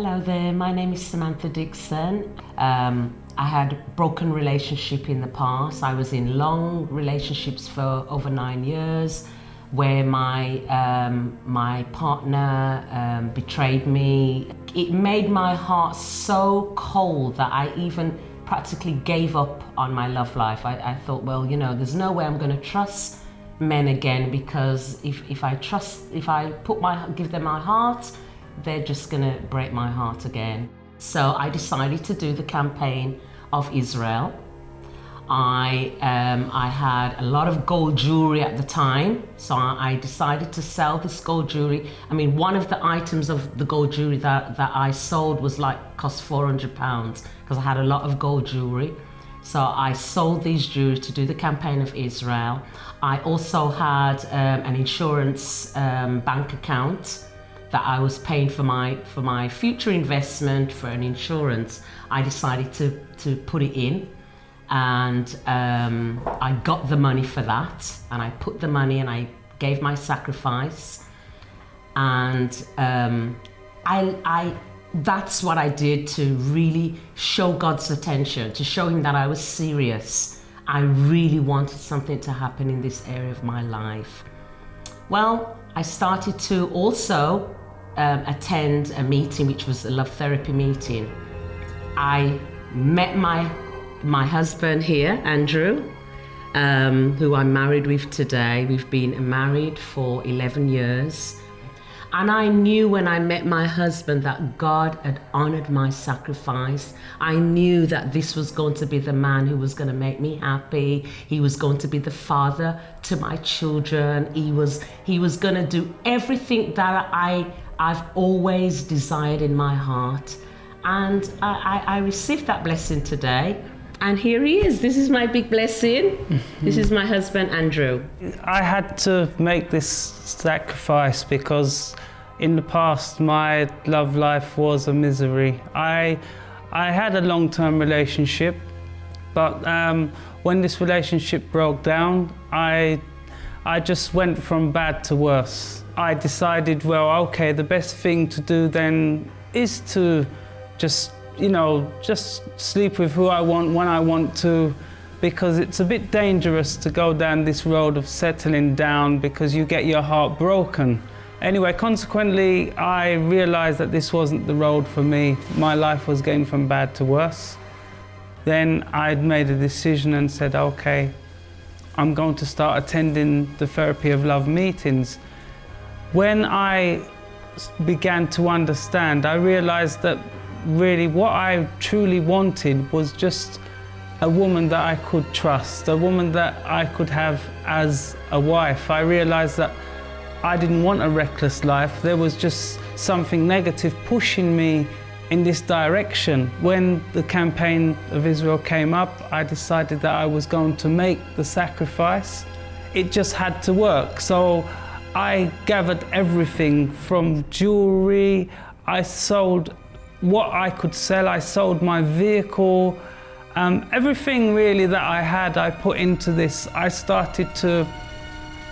Hello there, my name is Samantha Dixon. I had a broken relationship in the past. I was in long relationships for over 9 years where my partner betrayed me. It made my heart so cold that I even practically gave up on my love life. I thought, well, you know, there's no way I'm going to trust men again, because if I give them my heart, they're just going to break my heart again. So I decided to do the campaign of Israel. I had a lot of gold jewelry at the time, so I decided to sell this gold jewelry. I mean, one of the items of the gold jewelry that I sold cost £400 because I had a lot of gold jewelry. So I sold these jewelry to do the campaign of Israel. I also had an insurance bank account that I was paying for my future investment for an insurance. I decided to put it in, and I got the money for that, and I put the money and I gave my sacrifice, and that's what I did to really show God's attention, to show him that I was serious. I really wanted something to happen in this area of my life. Well, I started to also attend a meeting, which was a love therapy meeting. I met my husband here, Andrew, who I'm married with today. We've been married for 11 years. And I knew when I met my husband that God had honored my sacrifice. I knew that this was going to be the man who was going to make me happy. He was going to be the father to my children. He was going to do everything that I've always desired in my heart. And I received that blessing today. And here he is. This is my big blessing. This is my husband, Andrew. I had to make this sacrifice because in the past, my love life was a misery. I had a long-term relationship, but when this relationship broke down, I just went from bad to worse. I decided, well, okay, the best thing to do then is to just sleep with who I want when I want to, because it's a bit dangerous to go down this road of settling down because you get your heart broken. Anyway, consequently, I realized that this wasn't the road for me. My life was getting from bad to worse. Then I'd made a decision and said, okay, I'm going to start attending the Therapy of Love meetings. When I began to understand, I realized that really what I truly wanted was just a woman that I could trust, a woman that I could have as a wife. I realized that I didn't want a reckless life. There was just something negative pushing me in this direction. When the campaign of Israel came up, I decided that I was going to make the sacrifice. It just had to work. So I gathered everything from jewelry. I sold what I could sell. I sold my vehicle. Everything really that I had, I put into this. I started to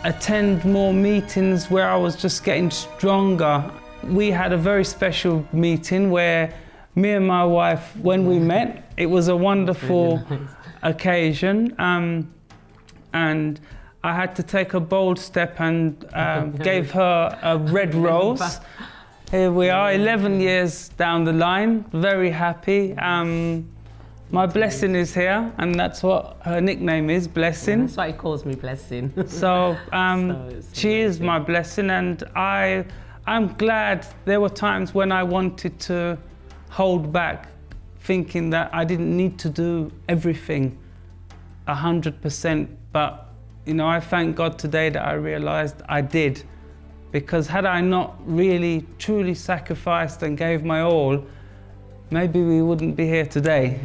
attend more meetings where I was just getting stronger. We had a very special meeting where me and my wife, when we met, it was a wonderful occasion. And I had to take a bold step and gave her a red rose. Here we are, 11 years down the line, very happy. My blessing is here, and that's what her nickname is, Blessing. That's why he calls me Blessing. So she is my blessing, and I'm glad. There were times when I wanted to hold back, thinking that I didn't need to do everything 100%, but you know, I thank God today that I realized I did. Because had I not really, truly sacrificed and gave my all, maybe we wouldn't be here today.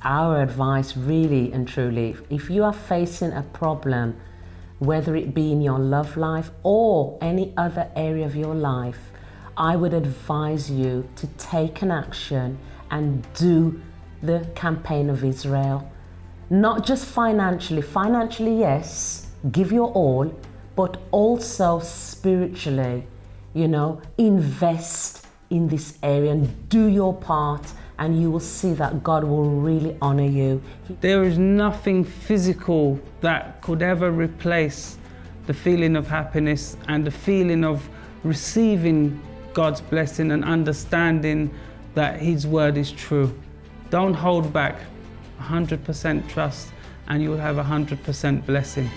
Our advice, really and truly, if you are facing a problem, whether it be in your love life or any other area of your life, I would advise you to take an action and do the campaign of Israel. Not just financially. Financially, yes, give your all, but also spiritually, you know, invest in this area and do your part, and you will see that God will really honor you. There is nothing physical that could ever replace the feeling of happiness and the feeling of receiving God's blessing and understanding that His word is true. Don't hold back. 100% trust, and you will have 100% blessing.